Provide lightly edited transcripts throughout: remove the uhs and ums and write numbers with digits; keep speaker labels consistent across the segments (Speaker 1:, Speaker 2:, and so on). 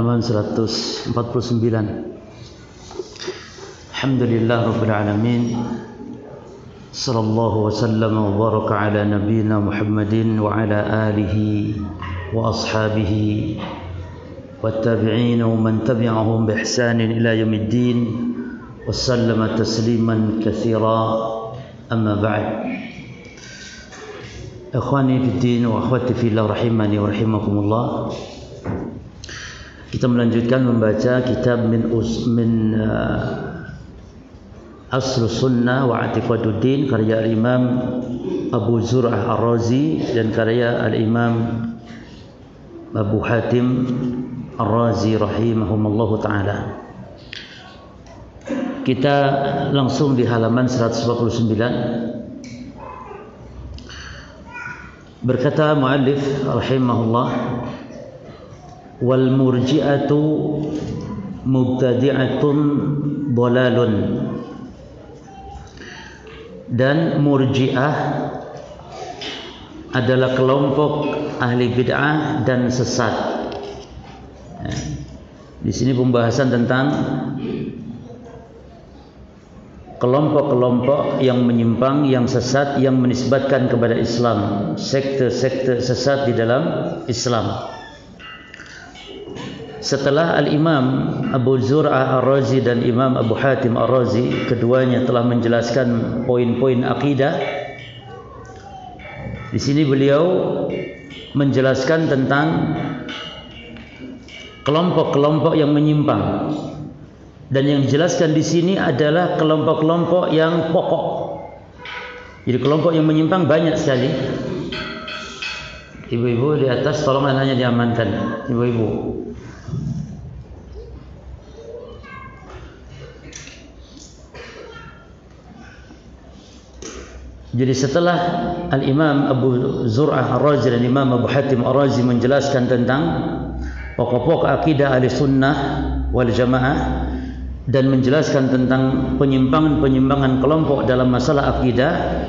Speaker 1: halaman 149. Alhamdulillah rabbil alamin. Sallallahu wasallam wa baraka ala nabiyyina Muhammadin wa ala alihi wa ashabihi wattabi'in wa man tabi'ahum bi ihsanin ila yaumiddin wa sallama tasliman katsira. Amma ba'd. Ikhwani fid din wa akhwati fillah rahimani wa rahimakumullah. Kita melanjutkan membaca kitab min Asl Sunnah wa I'tiqaduddin karya Al-Imam Abu Zur'ah Ar-Razi dan karya Al-Imam Abu Hatim Ar-Razi rahimahumullahu ta'ala. Kita langsung di halaman 149. Berkata muallif rahimahullah, wal murji'atu mubtadi'atun dhalalun. Dan murji'ah adalah kelompok ahli bid'ah dan sesat. Di sini pembahasan tentang kelompok-kelompok yang menyimpang, yang sesat, yang menisbatkan kepada Islam, sekte-sekte sesat di dalam Islam. Setelah Al-Imam Abu Zur'ah Ar-Razi dan Imam Abu Hatim Ar-Razi, keduanya telah menjelaskan poin-poin akidah, di sini beliau menjelaskan tentang kelompok-kelompok yang menyimpang. Dan yang dijelaskan di sini adalah kelompok-kelompok yang pokok. Jadi kelompok yang menyimpang banyak sekali. Ibu-ibu di atas tolong anaknya diamankan. Ibu-ibu. Jadi setelah Al-Imam Abu Zur'ah Ar-Razi dan Imam Abu Hatim Ar-Razi menjelaskan tentang pokok-pokok akidah Ahlussunnah wal Jamaah dan menjelaskan tentang penyimpangan-penyimpangan kelompok dalam masalah akidah,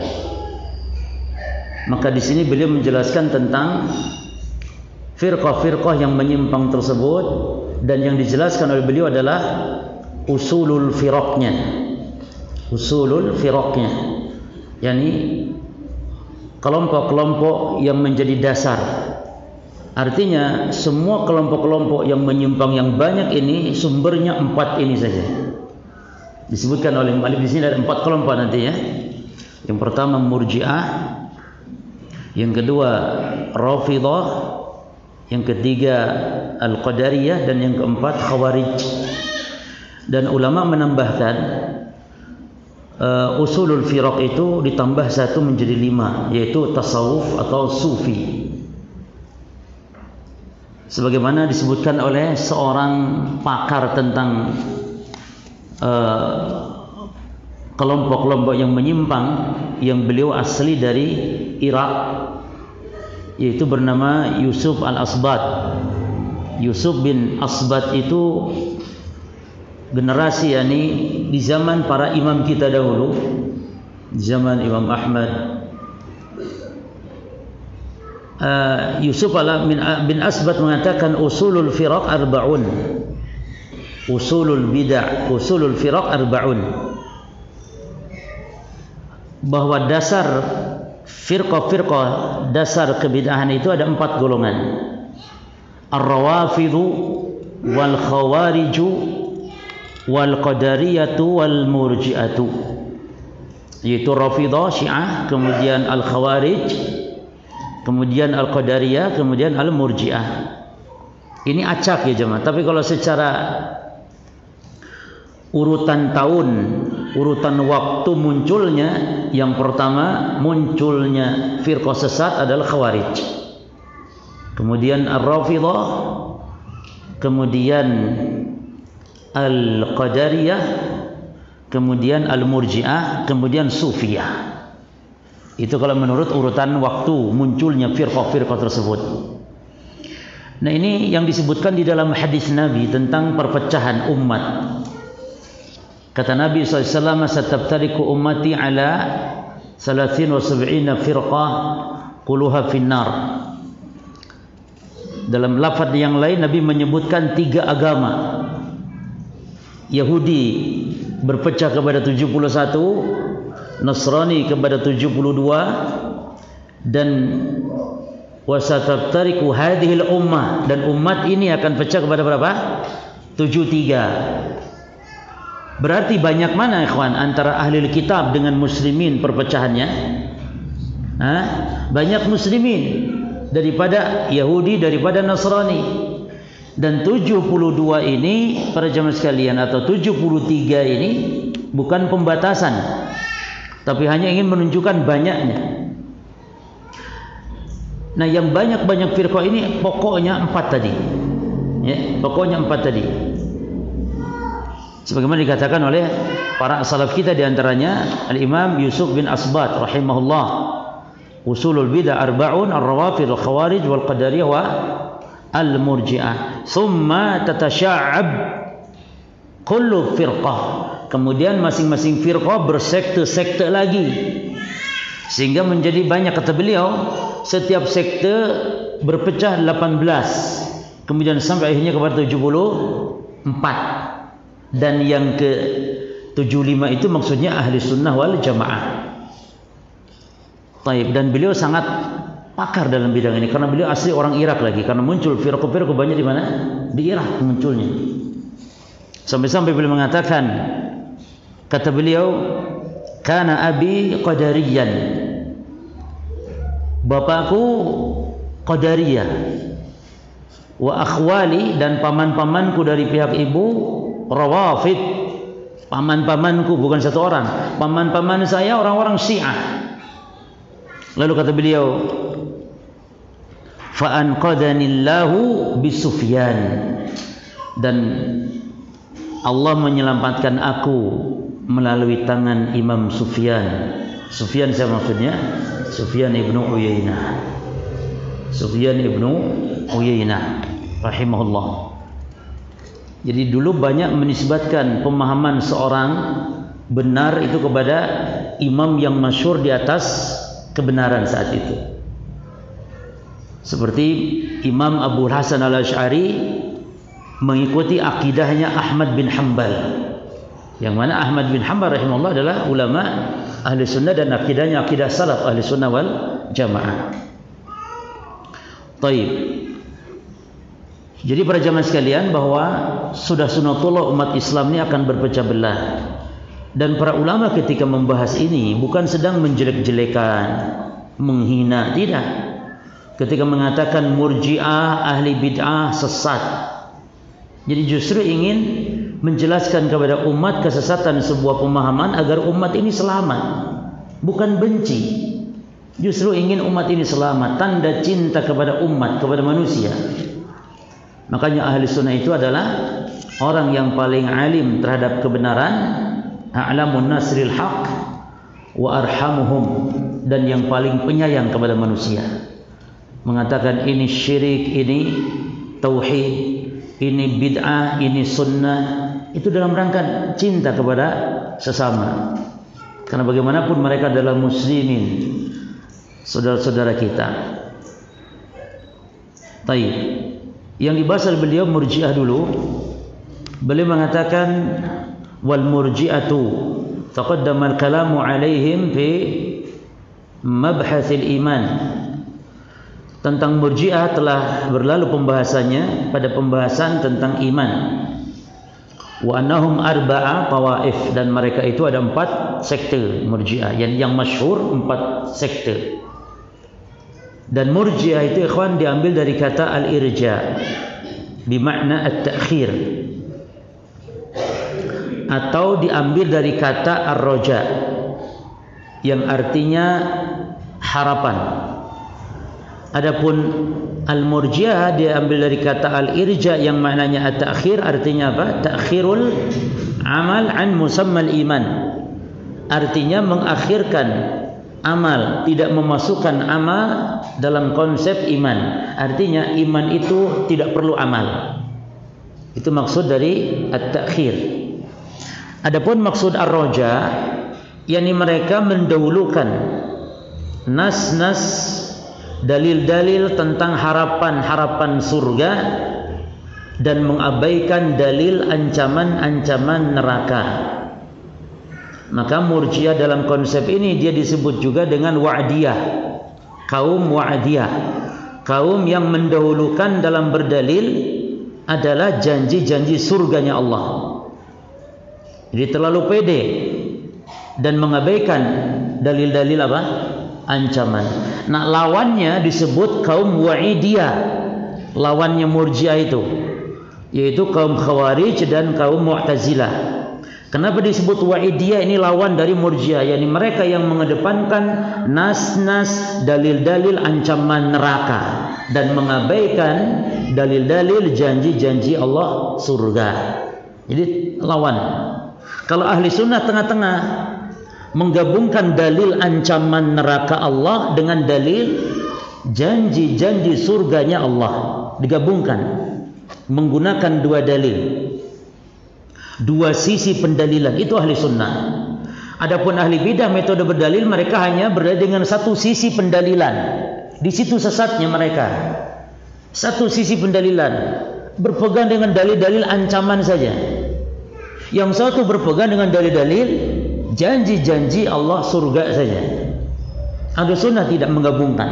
Speaker 1: maka di sini beliau menjelaskan tentang firqah-firqah yang menyimpang tersebut, dan yang dijelaskan oleh beliau adalah usulul firaqnya. Usulul firaqnya, yakni kelompok-kelompok yang menjadi dasar. Artinya semua kelompok-kelompok yang menyimpang yang banyak ini sumbernya 4 ini saja. Disebutkan oleh muallif di sini ada 4 kelompok nanti ya. Yang pertama Murji'ah, yang kedua Rafidhah, yang ketiga Al-Qadariyah, dan yang keempat Khawarij. Dan ulama menambahkan usulul firaq itu ditambah 1 menjadi 5, yaitu tasawuf atau sufi. Sebagaimana disebutkan oleh seorang pakar tentang kelompok-kelompok yang menyimpang, yang beliau asli dari Irak, yaitu bernama Yusuf Al-Asbat. Yusuf bin Asbat itu generasi, yakni di zaman para imam kita dahulu, di zaman Imam Ahmad. Yusuf bin Asbat mengatakan usulul firaq arba'un. Usulul bid'ah, usulul firaq arba'un. Bahwa dasar firqah-firqah, dasar kebid'ahan itu ada 4 golongan. Ar-Rawafidhu wal Khawariju wal Qadariyatu wal Murji'atu. Yaitu Rafidhah Syiah, kemudian Al-Khawarij, kemudian Al-Qadariyah, kemudian Al-Murji'ah. Ini acak ya jemaah. Tapi kalau secara urutan tahun, urutan waktu munculnya, yang pertama munculnya firqah sesat adalah Khawarij, kemudian Ar-Rafidhah, kemudian Al-Qadariyah, kemudian Al-Murji'ah, kemudian Sufiyah. Itu kalau menurut urutan waktu munculnya firqah-firqah tersebut. Nah, ini yang disebutkan di dalam hadis Nabi tentang perpecahan umat. Kata Nabi SAW, "Satabtariku ummati ala 73 firqah kulluha finnar." Dalam lafaz yang lain Nabi menyebutkan 3 agama. Yahudi berpecah kepada 71, Nasrani kepada 72, dan wasataftariqu hadhil ummah, dan umat ini akan pecah kepada berapa? 73. Berarti banyak mana ikhwan antara ahli kitab dengan muslimin perpecahannya? Banyak muslimin daripada Yahudi, daripada Nasrani. Dan 72 ini para jamaah sekalian, atau 73 ini bukan pembatasan, tapi hanya ingin menunjukkan banyaknya. Nah, yang banyak-banyak firqah ini pokoknya 4 tadi. Ya, pokoknya 4 tadi. Sebagaimana dikatakan oleh para salaf kita, diantaranya Al-Imam Yusuf bin Asbat rahimahullah, usulul bidah arba'un, ar-rawafid, al-khawarij, wal-qadariyah, wa al-murji'ah. Thumma tatasya'ab kullu firqah. Kemudian masing-masing firqah bersekte-sekte lagi, sehingga menjadi banyak. Kata beliau, setiap sekte berpecah 18, kemudian sampai akhirnya kepada 74. Dan yang ke 75 itu maksudnya ahli sunnah wal jamaah. Taib. Dan beliau sangat pakar dalam bidang ini, karena beliau asli orang Irak lagi, karena muncul firqah-firqah banyak di mana? Di Irak munculnya. Sampai-sampai beliau mengatakan, kata beliau, kana abi qadariyan, bapakku qadariyah, wa akhwali, dan paman-pamanku dari pihak ibu rawafid. Paman-pamanku bukan satu orang, paman-paman saya orang-orang Syiah. Lalu kata beliau, fa anqadhanillahu bisufyan, dan Allah menyelamatkan aku melalui tangan Imam Sufyan. Sufyan siapa maksudnya? Sufyan ibnu Uyainah. Sufyan ibnu Uyainah rahimahullah. Jadi dulu banyak menisbatkan pemahaman seorang benar itu kepada imam yang masyhur di atas kebenaran saat itu. Seperti Imam Abu Hasan al-Asy'ari mengikuti akidahnya Ahmad bin Hanbal, yang mana Ahmad bin Hanbal rahimahullah adalah ulama ahli sunnah, dan akidahnya akidah salaf ahli sunnah wal jamaah. Taib. Jadi para jamaah sekalian, bahwa sudah sunatullah umat Islam ini akan berpecah belah. Dan para ulama ketika membahas ini bukan sedang menjelek-jelekan, menghina, tidak. Ketika mengatakan murji'ah, ahli bid'ah, sesat, jadi justru ingin menjelaskan kepada umat kesesatan sebuah pemahaman agar umat ini selamat, bukan benci. Justru ingin umat ini selamat, tanda cinta kepada umat, kepada manusia. Makanya ahli sunnah itu adalah orang yang paling alim terhadap kebenaran, a'lamun nasril haq wa arhamuhum, dan yang paling penyayang kepada manusia. Mengatakan ini syirik, ini tauhid, ini bid'ah, ini sunnah, itu dalam rangka cinta kepada sesama. Karena bagaimanapun mereka adalah muslimin, saudara-saudara kita. Taib. Yang dibahas oleh beliau murji'ah dulu. Beliau mengatakan wal murji'atu taqaddama al-kalamu alaihim fi mabhatsil iman. Tentang murji'ah telah berlalu pembahasannya pada pembahasan tentang iman. Wa annahum arba'a tawaif, dan mereka itu ada 4 sekte murji'ah, yang masyhur 4 sekte. Dan murji'ah itu ikhwan diambil dari kata al-irja, bermakna at-ta'khir, atau diambil dari kata ar-raja, yang artinya harapan. Adapun al-murji'ah diambil dari kata al-irja yang maknanya at-ta'khir, artinya apa? Ta'khirul amal an musammal iman, artinya mengakhirkan amal, tidak memasukkan amal dalam konsep iman. Artinya iman itu tidak perlu amal. Itu maksud dari at-ta'khir. Adapun maksud ar-raja, yakni mereka mendahulukan nas-nas dalil-dalil tentang harapan-harapan surga dan mengabaikan dalil ancaman-ancaman neraka. Maka Murji'ah dalam konsep ini dia disebut juga dengan Wa'diyah, kaum Wa'diyah, kaum yang mendahulukan dalam berdalil adalah janji-janji surganya Allah. Jadi terlalu pede dan mengabaikan dalil-dalil apa? Ancaman. Nah, lawannya disebut kaum Wa'idiyah, lawannya Murji'ah itu, yaitu kaum Khawarij dan kaum Mu'tazilah. Kenapa disebut Wa'idiyah? Ini lawan dari Murji'ah, yakni mereka yang mengedepankan nas-nas, dalil-dalil ancaman neraka dan mengabaikan dalil-dalil janji-janji Allah surga. Jadi lawan. Kalau ahli sunnah tengah-tengah, menggabungkan dalil ancaman neraka Allah dengan dalil janji-janji surganya Allah, digabungkan menggunakan dua dalil, dua sisi pendalilan. Itu ahli sunnah. Adapun ahli bidah metode berdalil, mereka hanya berdalil dengan satu sisi pendalilan. Di situ sesatnya mereka. Satu sisi pendalilan, berpegang dengan dalil-dalil ancaman saja. Yang satu berpegang dengan dalil-dalil janji-janji Allah surga saja. Ahli sunnah tidak menggabungkan.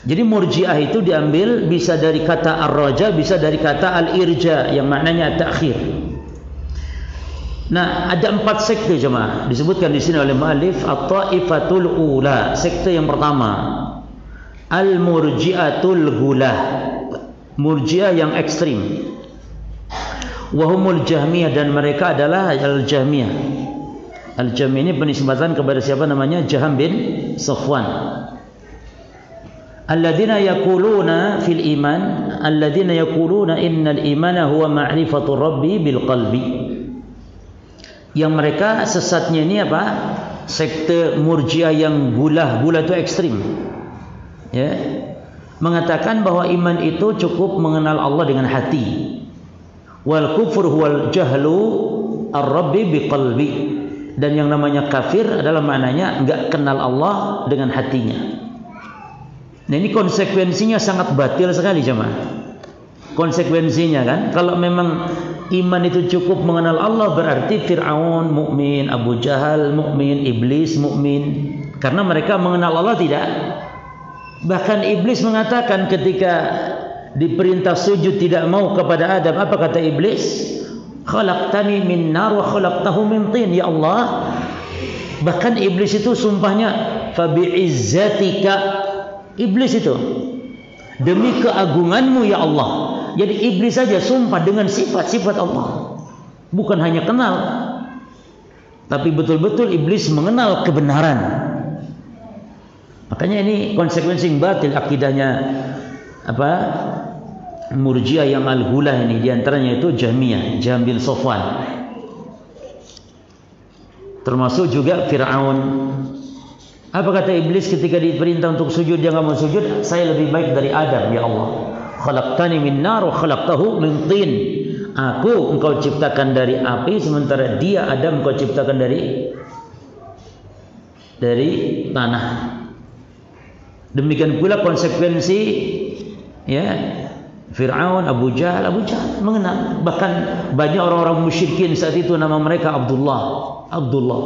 Speaker 1: Jadi Murji'ah itu diambil bisa dari kata ar-raja, bisa dari kata al-irja yang maknanya at-ta'khir. Nah, ada 4 sekte jemaah disebutkan di sini oleh muallif, at-taifatul ula. Sekte yang pertama, al-murji'atul gulah, Murji'ah yang ekstrim. Wahumul Jahmiyah, dan mereka adalah al-Jahmiyah. Al-Jahmiyah ini penisbatan kepada siapa namanya? Jaham bin Safwan. Alladzina yaquluna fil iman, alladzina yaquluna innal imana huwa ma'rifatu rabbi bil qalbi. Yang mereka sesatnya ini apa? Sekte Murji'ah yang gulah itu ekstrim. Ya. Mengatakan bahwa iman itu cukup mengenal Allah dengan hati. Wal kufur huwal jahlu ar-rabbi biqalbi, dan yang namanya kafir adalah maknanya enggak kenal Allah dengan hatinya. Nah, ini konsekuensinya sangat batil sekali jemaah. Konsekuensinya kan, kalau memang iman itu cukup mengenal Allah, berarti Fir'aun mukmin, Abu Jahal mukmin, Iblis mukmin, karena mereka mengenal Allah tidak. Bahkan Iblis mengatakan ketika diperintah sujud tidak mau kepada Adam, apa kata Iblis? Khalaqtani min nar wa khalaqtahu min tin. Ya Allah, bahkan Iblis itu sumpahnya fa bi'izzatika, Iblis itu demi keagunganmu ya Allah. Jadi Iblis saja sumpah dengan sifat-sifat Allah, bukan hanya kenal, tapi betul-betul Iblis mengenal kebenaran. Makanya ini konsekuensi batil akidahnya apa? Murji'ah yang al-gulah ini, diantaranya itu Jahmiyah, Jaham bin Safwan, termasuk juga Fir'aun. Apa kata Iblis ketika diperintah untuk sujud, dia nggak mau sujud? Saya lebih baik dari Adam ya Allah. Khalaqtani min nar wa khalaqtahu min tin. Aku engkau ciptakan dari api, sementara dia Adam engkau ciptakan dari tanah. Demikian pula konsekuensi ya Fir'aun, Abu Jahal mengenal. Bahkan banyak orang-orang musyrikin saat itu nama mereka Abdullah,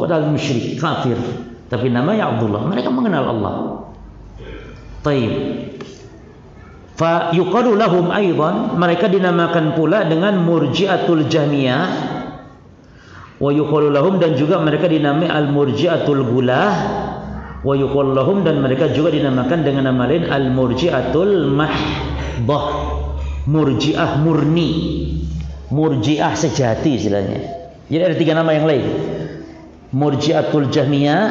Speaker 1: padahal musyrik, kafir, tapi namanya Abdullah. Mereka mengenal Allah. Taib. Fa yuqalu lahum aidan, mereka dinamakan pula dengan Murji'atul Jahmiyah. Wa yuqalu lahum, dan juga mereka dinamai al-Murji'atul Gulah. Wa yuqalu lahum, dan mereka juga dinamakan dengan nama lain al-Murji'atul Mahdah, Murji'ah murni, Murji'ah sejati istilahnya. Jadi ada 3 nama yang lain. Murji'atul Jahmiyah,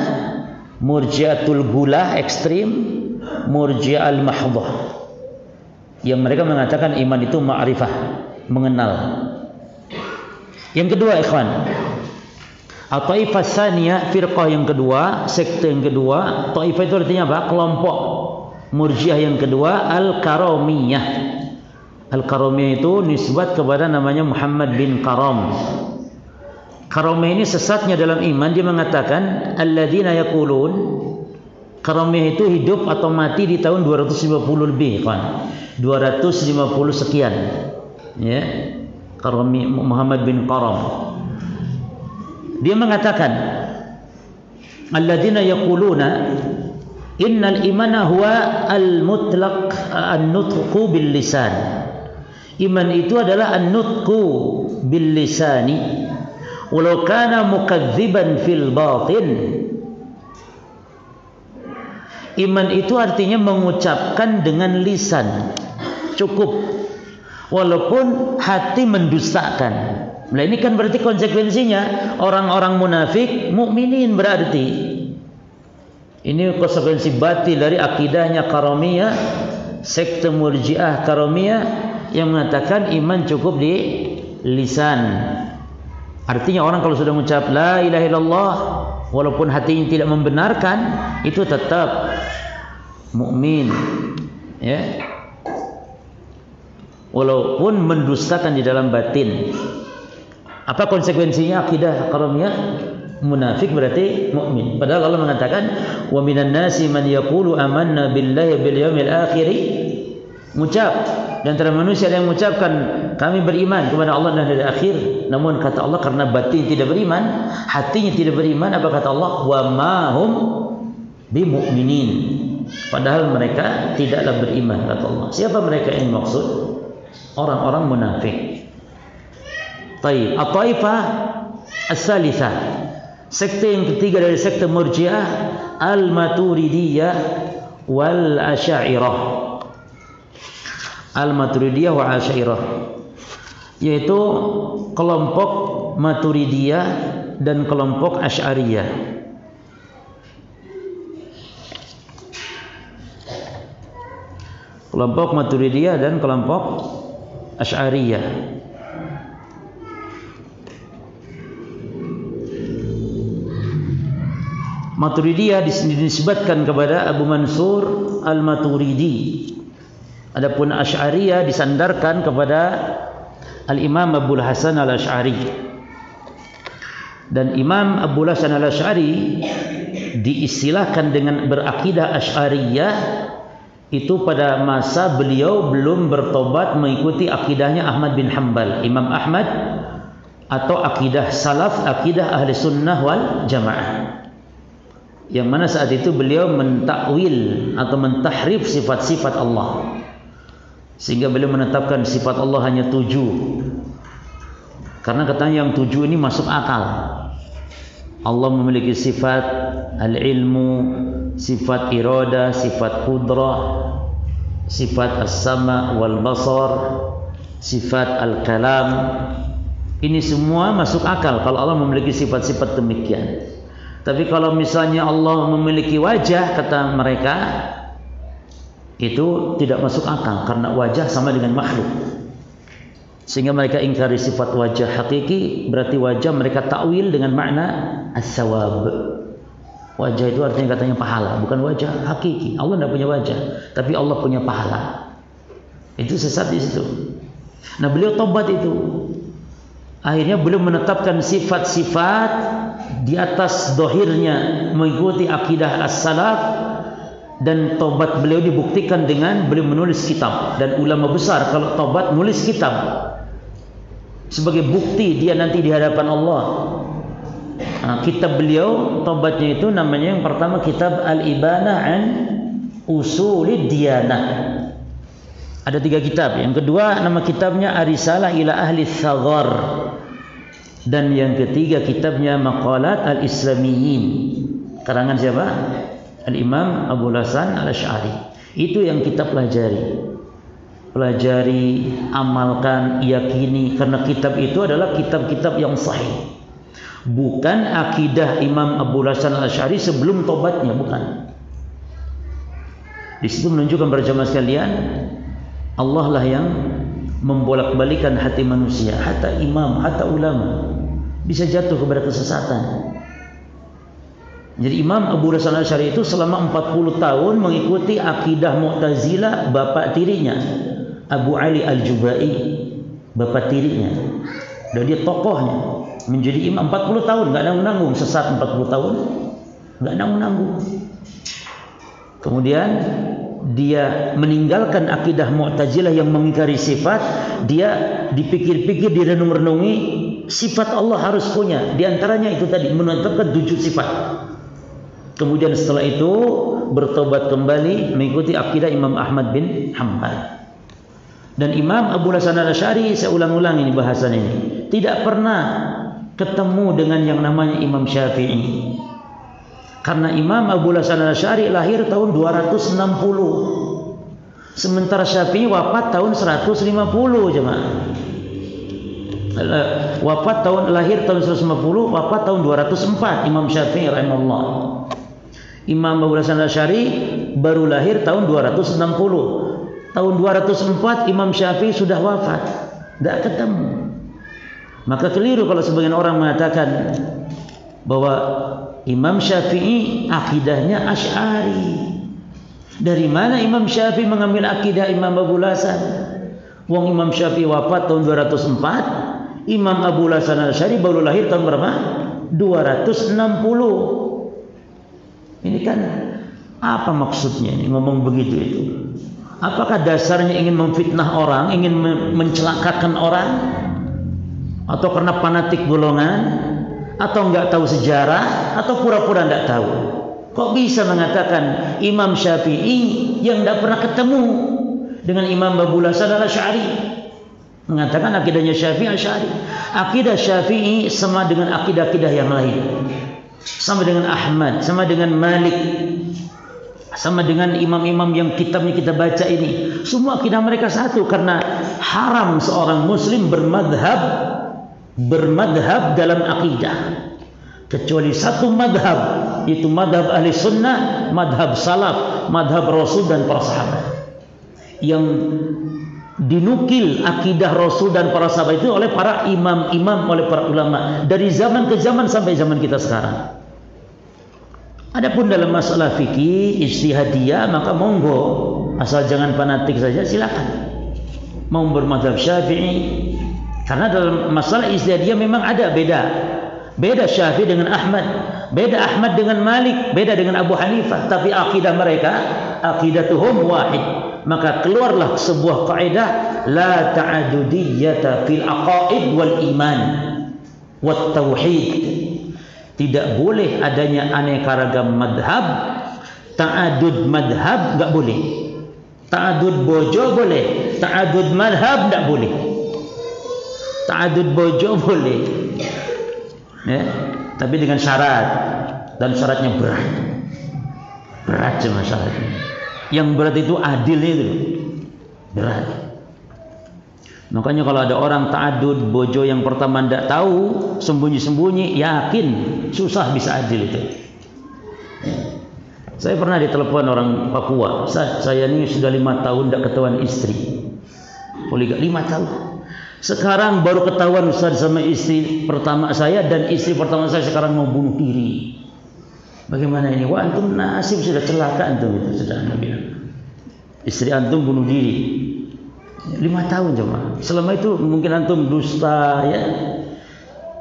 Speaker 1: Murji'atul Gulah ekstrim, Murji'ah al-Mahdah, yang mereka mengatakan iman itu ma'rifah, mengenal. Yang kedua ikhwan, at-taifah tsaniyah, firqah yang kedua, sekte yang kedua. Taifah itu artinya apa? Kelompok. Murji'ah yang kedua al-Karamiyah. Al-Karamiyah itu nisbat kepada namanya Muhammad bin Karam. Karamiyah ini sesatnya dalam iman. Dia mengatakan alladzina yaqulun, Karamiyah itu hidup atau mati di tahun 250 lebih, kan? 250 sekian. Ya. Karamiyah Muhammad bin Karam. Dia mengatakan, alladzina yaquluna innal imana huwa al-mutlaq an-nutqu bil lisan. Iman itu adalah an-nutqu bil lisani walau kana mukadziban fil batin. Iman itu artinya mengucapkan dengan lisan, cukup, walaupun hati mendustakan. Nah, ini kan berarti konsekuensinya orang-orang munafik mukminin berarti. Ini konsekuensi batil dari akidahnya Karamiyah, sekte Murji'ah Karamiyah yang mengatakan iman cukup di lisan. Artinya orang kalau sudah mengucap la ilaha illallah walaupun hatinya tidak membenarkan, itu tetap mukmin, ya. Walaupun mendustakan di dalam batin. Apa konsekuensinya akidah Karamiyah? Munafik berarti mukmin. Padahal Allah mengatakan wa minan nasi man yaqulu amanna billahi bil yaumil akhir. Mengucap di antara manusia yang mengucapkan kami beriman kepada Allah dan hari akhir, namun kata Allah karena batin tidak beriman, hatinya tidak beriman, apa kata Allah? Wa ma hum bimu'minin. Padahal mereka tidaklah beriman, kata Allah. Siapa mereka yang maksud? Orang-orang munafik. Taib. At-taifah as-salitsah. Sekte yang ketiga dari sekte Murji'ah, Al-Maturidiyah wal Asy'ariyah. Al-Maturidiyah wa Asy'ariyah, yaitu kelompok Maturidiyah dan kelompok Asy'ariyah. Kelompok Maturidiyah dan kelompok Asy'ariyah. Maturidiyah disebutkan kepada Abu Mansur Al-Maturidi. Adapun Asy'ariyah disandarkan kepada Al-Imam Abu Hasan Al-Asy'ari. Dan Imam Abu Hasan Al-Asy'ari diistilahkan dengan berakidah Asy'ariyah itu pada masa beliau belum bertobat mengikuti akidahnya Ahmad bin Hanbal, Imam Ahmad, atau akidah salaf, akidah ahli sunnah wal jamaah, yang mana saat itu beliau mentakwil atau mentahrif sifat-sifat Allah, sehingga beliau menetapkan sifat Allah hanya 7, karena katanya yang 7 ini masuk akal. Allah memiliki sifat al-ilmu, sifat irada, sifat qudrah, sifat as-sama' wal basar, sifat al-kalam. Ini semua masuk akal kalau Allah memiliki sifat-sifat demikian. Tapi kalau misalnya Allah memiliki wajah, kata mereka, itu tidak masuk akal karena wajah sama dengan makhluk. Sehingga mereka ingkari sifat wajah hakiki, berarti wajah mereka takwil dengan makna as-sawab. Wajah itu artinya katanya pahala, bukan wajah hakiki. Allah tidak punya wajah, tapi Allah punya pahala. Itu sesat di situ. Nah, beliau tobat itu. Akhirnya beliau menetapkan sifat-sifat di atas dohirnya mengikuti akidah as-salaf, dan tobat beliau dibuktikan dengan beliau menulis kitab. Dan ulama besar kalau tobat nulis kitab sebagai bukti dia nanti di hadapan Allah. Nah, kitab beliau tobatnya itu namanya yang pertama kitab Al-Ibanah an Usulid Diyanah. Ada 3 kitab. Yang kedua nama kitabnya Ar-Risalah ila Ahli Tsaghar. Dan yang ketiga kitabnya Maqalat Al-Islamiyyin. Karangan siapa? Al-Imam Abu Hasan Al-Asy'ari. Itu yang kita pelajari. Pelajari, amalkan, yakini, karena kitab itu adalah kitab-kitab yang sahih. Bukan akidah Imam Abu Hasan Al-Asy'ari sebelum tobatnya, bukan. Di situ menunjukkan para jamaah sekalian, Allah lah yang membolak-balikan hati manusia. Hatta imam, hatta ulama bisa jatuh kepada kesesatan. Jadi Imam Abu Hasan Al-Asy'ari itu selama 40 tahun mengikuti akidah Mu'tazilah bapak tirinya, Abu Ali Al-Jubai, bapak tirinya. Dan dia tokohnya, menjadi imam 40 tahun, enggak nanggung-nanggung, sesat 40 tahun, enggak nanggung-nanggung. Kemudian dia meninggalkan akidah Mu'tazilah yang mengingkari sifat. Dia dipikir-pikir, direnung-renungi, sifat Allah harus punya. Di antaranya itu tadi, menetapkan 7 sifat. Kemudian setelah itu bertobat kembali mengikuti akidah Imam Ahmad bin Hanbal. Dan Imam Abu Hasan Al-Asy'ari, saya ulang-ulang ini bahasan ini, tidak pernah ketemu dengan yang namanya Imam Syafi'i. Karena Imam Abu Hasan Al-Asy'ari lahir tahun 260. Sementara Syafi'i wafat tahun 150, jemaah. Lahir tahun 150, wafat tahun 204 Imam Syafi'i rahimahullah. Imam Abu Hasan Al-Asy'ari baru lahir tahun 260. Tahun 204 Imam Syafi'i sudah wafat. Tidak ketemu. Maka keliru kalau sebagian orang mengatakan bahwa Imam Syafi'i akidahnya Asy'ari. Dari mana Imam Syafi'i mengambil akidah Imam Abu Hasan? Wong Imam Syafi'i wafat tahun 204, Imam Abu Hasan Al-Asy'ari baru lahir tahun berapa? 260. Ini kan apa maksudnya ini ngomong begitu itu? Apakah dasarnya ingin memfitnah orang, ingin mencelakakan orang? Atau karena fanatik golongan? Atau enggak tahu sejarah? Atau pura-pura enggak tahu? Kok bisa mengatakan Imam Syafi'i yang enggak pernah ketemu dengan Imam Abu Hasan Al-Asy'ari? Mengatakan akidahnya Syafi'i Asy'ari. Akidah Syafi'i sama dengan akidah-akidah yang lain. Sama dengan Ahmad, sama dengan Malik, sama dengan imam-imam yang kitabnya kita baca ini. Semua akidah mereka satu, karena haram seorang muslim bermadhab dalam akidah kecuali satu madhab, yaitu madhab ahli sunnah, madhab salaf, madhab rasul dan para sahabat, yang dinukil akidah rasul dan para sahabat itu oleh para imam-imam, oleh para ulama dari zaman ke zaman sampai zaman kita sekarang. Adapun dalam masalah fikih ijtihadiyah, maka monggo, asal jangan fanatik saja, silakan. Mau bermadzhab Syafi'i, karena dalam masalah ijtihadiyah memang ada beda Syafi'i dengan Ahmad, beda Ahmad dengan Malik, beda dengan Abu Hanifah, tapi akidah mereka aqidatuhum wahid. Maka keluarlah sebuah kaidah, la ta'adudiyyata fil aqaid wal iman wat tauhid. Tidak boleh adanya aneka ragam madhab. Ta'adud madhab enggak boleh. Ta'adud bojo boleh, ta'adud madhab enggak boleh. Ta'adud bojo boleh, ya, tapi dengan syarat, dan syaratnya berat cuma syaratnya. Yang berat itu adil, itu berat. Makanya kalau ada orang ta'adud bojo yang pertama tidak tahu, sembunyi-sembunyi, yakin susah bisa adil itu. Saya pernah ditelepon orang Papua, saya ini sudah 5 tahun tidak ketahuan istri. Poligami 5 tahun. Sekarang baru ketahuan Ustaz sama istri pertama saya, dan istri pertama saya sekarang mau bunuh diri. Bagaimana ini? Wah, antum nasib sudah celaka antum itu, sudah Nabi. Istri antum bunuh diri. 5 tahun coba. Selama itu mungkin antum dusta, ya.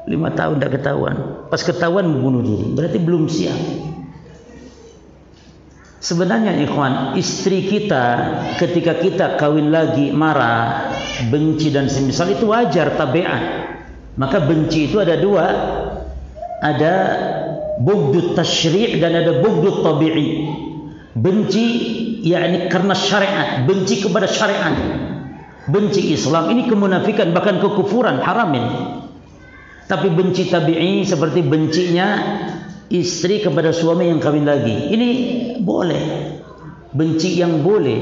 Speaker 1: 5 tahun tidak ketahuan. Pas ketahuan membunuh diri. Berarti belum siap. Sebenarnya ikhwan, istri kita ketika kita kawin lagi marah, benci dan semisal itu wajar, tabiat. Maka benci itu ada 2. Ada bughdut tasyri' dan ada bughdut tabi'i. Benci yakni karena syariat, benci kepada syariat. Benci Islam ini kemunafikan, bahkan kekufuran, haram ini. Tapi benci tabi'i seperti bencinya istri kepada suami yang kawin lagi, ini boleh. Benci yang boleh,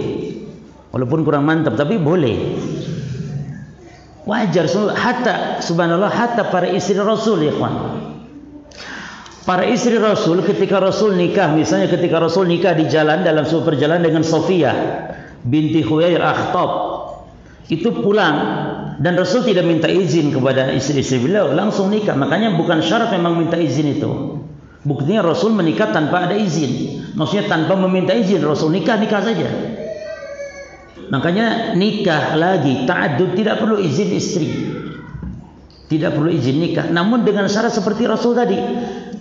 Speaker 1: walaupun kurang mantap, tapi boleh, wajar. Hatta subhanallah, hatta para istri Rasul, ya kawan. Para istri Rasul ketika Rasul nikah, misalnya ketika Rasul nikah di jalan, dalam sebuah perjalanan dengan Sofia binti Huyair Akhtab, itu pulang dan Rasul tidak minta izin kepada istri-istri beliau, langsung nikah. Makanya bukan syarat memang minta izin itu. Buktinya Rasul menikah tanpa ada izin. Maksudnya tanpa meminta izin, Rasul nikah saja. Makanya nikah lagi, ta'addud, tidak perlu izin istri, tidak perlu izin nikah. Namun dengan syarat seperti Rasul tadi,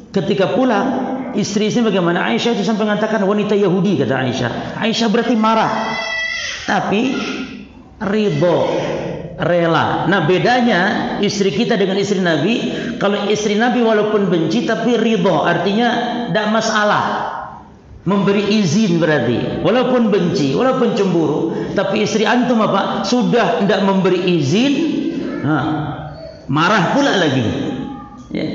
Speaker 1: ketika pulang istri-istri bagaimana? Aisyah itu sampai mengatakan wanita Yahudi, kata Aisyah. Aisyah berarti marah, tapi ridho, rela. Nah, bedanya istri kita dengan istri Nabi, kalau istri Nabi walaupun benci tapi ridho, artinya tidak masalah. Memberi izin berarti, walaupun benci, walaupun cemburu. Tapi istri antum apa? Sudah tidak memberi izin, marah pula lagi. Ya,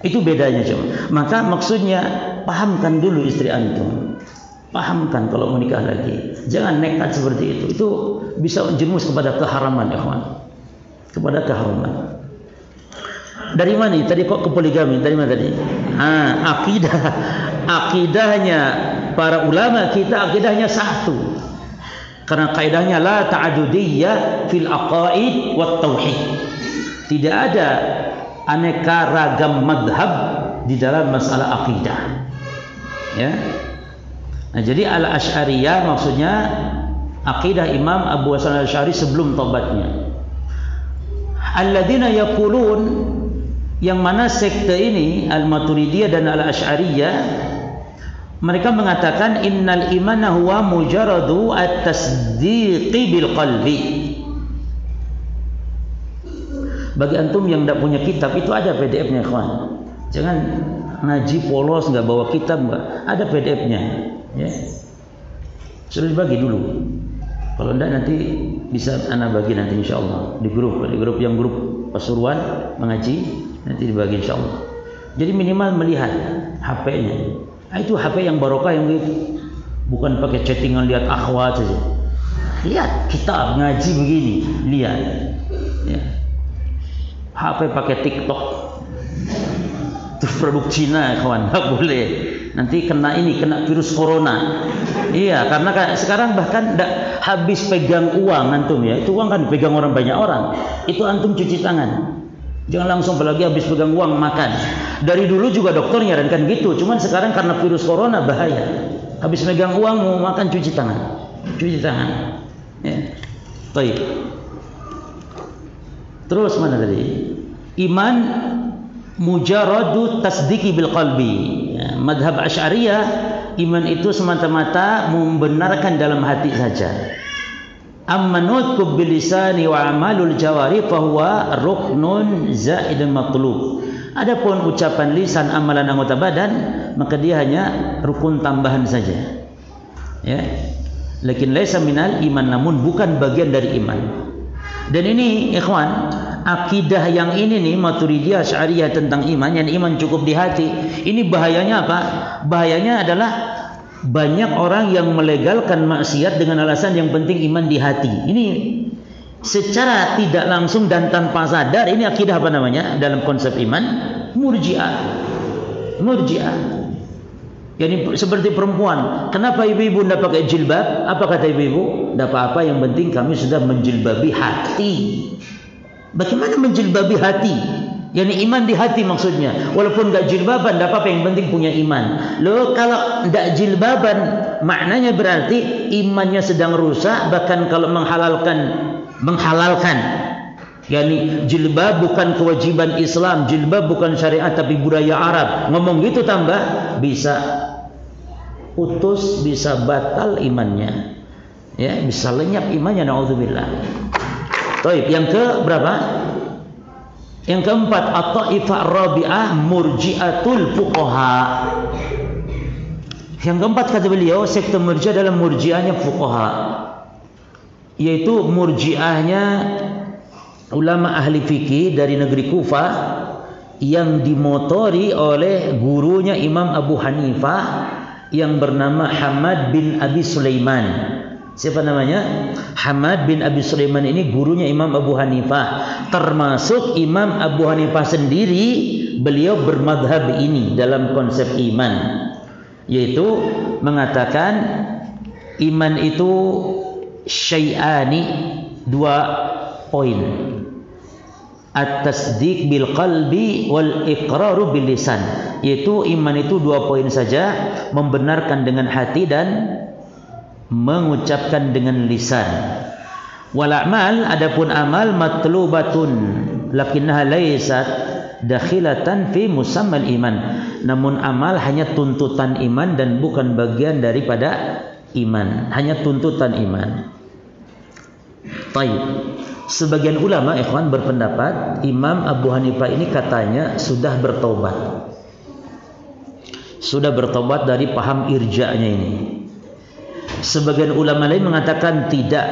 Speaker 1: itu bedanya coba. Maka maksudnya pahamkan dulu istri antum. Pahamkan kalau menikah lagi. Jangan nekat seperti itu. Itu bisa menjerumus kepada keharaman, ikhwan. Kepada keharaman. Dari mana? Tadi kok ke poligami? Dari mana tadi? Akidahnya para ulama kita, akidahnya satu. Karena kaidahnya la ta'adudiyyah fil aqaid wat tauhid. Tidak ada aneka ragam madhab di dalam masalah akidah. Ya. Nah, jadi al-Asy'ariyah maksudnya akidah Imam Abu Hasan al-Asy'ari sebelum tobatnya. Alladzina yaqulun, yang mana sekte ini al-Maturidiyah dan al-Asy'ariyah, mereka mengatakan innal imana huwa mujarradu at-tasdiqi bil qalbi. Bagi antum yang tidak punya kitab, itu ada PDF-nya, ikhwan. Jangan ngaji polos nggak bawa kitab, nggak ada PDF-nya. Ya. Sudah dibagi dulu. Kalau tidak nanti bisa anak bagi nanti insya Allah di grup yang grup Pasuruan mengaji nanti dibagi insya Allah. Jadi minimal melihat HP-nya. Itu HP yang barokah yang gitu. Bukan pakai chattingan lihat akhwat saja. Lihat kitab ngaji begini, lihat. Ya. HP pakai TikTok. Itu produk Cina, kawan, nggak boleh. Nanti kena virus corona. Iya, karena sekarang bahkan tidak habis pegang uang antum ya. Itu uang kan pegang orang banyak orang. Itu antum cuci tangan. Jangan langsung apalagi habis pegang uang makan. Dari dulu juga dokter nyarankan gitu. Cuman sekarang karena virus corona bahaya. Habis pegang uang mau makan cuci tangan. Cuci tangan. Ya. Baik. Terus mana tadi? Iman mujarradu tasdiqi bil qalbi. Ya, madhab Asy'ariyah, iman itu semata-mata membenarkan dalam hati saja. Amma nutqu bil lisani wa amalul jawari fa huwa ruknun zaidun matlub. Adapun ucapan lisan, amalan anggota badan, maka dia hanya rukun tambahan saja. Ya. Lakin laisa minal iman, namun bukan bagian dari iman. Dan ini ikhwan, akidah yang ini nih Maturidiyah Asy'ariyah tentang iman, yang iman cukup di hati. Ini bahayanya apa? Bahayanya adalah banyak orang yang melegalkan maksiat dengan alasan yang penting iman di hati. Ini secara tidak langsung dan tanpa sadar, ini akidah apa namanya dalam konsep iman? Murji'ah. Murji'ah. Yani seperti perempuan, kenapa ibu-ibu tidak pakai jilbab? Apa kata ibu-ibu? Tidak apa-apa, yang penting kami sudah menjilbabi hati. Bagaimana menjilbabi hati? Yani iman di hati maksudnya. Walaupun tidak jilbaban, tidak apa-apa, yang penting punya iman. Loh, kalau tidak jilbaban, maknanya berarti imannya sedang rusak. Bahkan kalau menghalalkan. Yani jilbab bukan kewajiban Islam, jilbab bukan syariat tapi budaya Arab. Ngomong gitu tambah bisa putus, bisa batal imannya. Ya, bisa lenyap imannya, naudzubillah. Baik, yang ke berapa? Yang keempat, at-taifah rabi'ah murji'atul fuqaha. Yang keempat kata beliau, sekte murji'ah dalam murji'ahnya fuqaha, yaitu murji'ahnya ulama ahli fikih dari negeri Kufah yang dimotori oleh gurunya Imam Abu Hanifah yang bernama Hamad bin Abi Sulaiman. Siapa namanya? Hamad bin Abi Sulaiman ini gurunya Imam Abu Hanifah. Termasuk Imam Abu Hanifah sendiri, beliau bermadhab ini dalam konsep iman, yaitu mengatakan iman itu syai'ani, dua poin. At-tasdiq bil qalbi wal iqraru bil lisan, yaitu iman itu dua poin saja, membenarkan dengan hati dan mengucapkan dengan lisan. Wal a'mal, adapun amal matlubatun lakinnaha laysat dakhilatan fi musammal iman. namun amal hanya tuntutan iman dan bukan bagian daripada iman, hanya tuntutan iman. Baik. Sebagian ulama ikhwan berpendapat Imam Abu Hanifah ini katanya sudah bertobat. Sudah bertobat dari paham irja'nya ini. Sebagian ulama lain mengatakan tidak,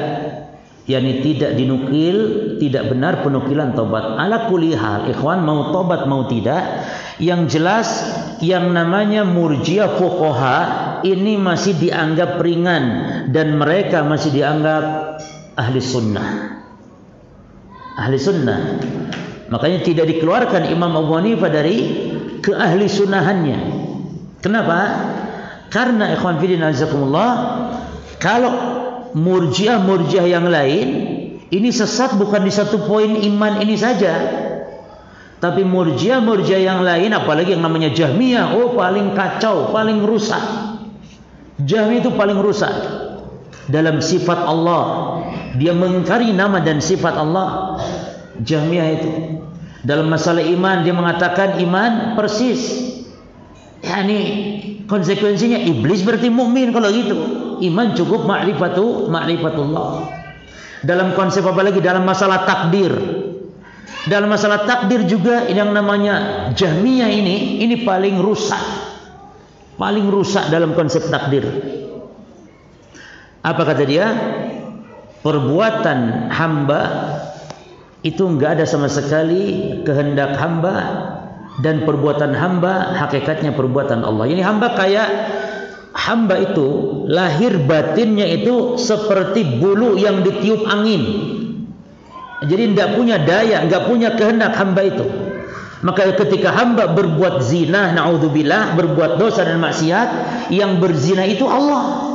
Speaker 1: yakni tidak dinukil, tidak benar penukilan tobat. Ala kulli hal, ikhwan, mau tobat mau tidak, yang jelas yang namanya murjiah fuqaha ini masih dianggap ringan dan mereka masih dianggap ahli sunnah. Ahli sunnah. Makanya tidak dikeluarkan Imam Abu Hanifah dari keahli sunnahannya. Kenapa? Karena ikhwan fillah azakumullah, kalau murjiah yang lain ini sesat bukan di satu poin iman ini saja, tapi murjiah yang lain, apalagi yang namanya Jahmiyah, oh paling kacau, paling rusak. Jahmiyah itu paling rusak dalam sifat Allah. Dia mengingkari nama dan sifat Allah. Jahmiyah itu dalam masalah iman dia mengatakan iman persis, yakni konsekuensinya iblis berarti mukmin kalau gitu. Iman cukup ma'rifatullah. Dalam konsep apa lagi? Dalam masalah takdir. Dalam masalah takdir juga yang namanya Jahmiyah ini paling rusak. Paling rusak dalam konsep takdir. Apa kata dia? Perbuatan hamba itu enggak ada sama sekali kehendak hamba, dan perbuatan hamba hakikatnya perbuatan Allah. Ini hamba kayak hamba itu lahir batinnya itu seperti bulu yang ditiup angin. Jadi tidak punya daya, enggak punya kehendak hamba itu. Maka ketika hamba berbuat zina, naudzubillah, berbuat dosa dan maksiat, yang berzina itu Allah.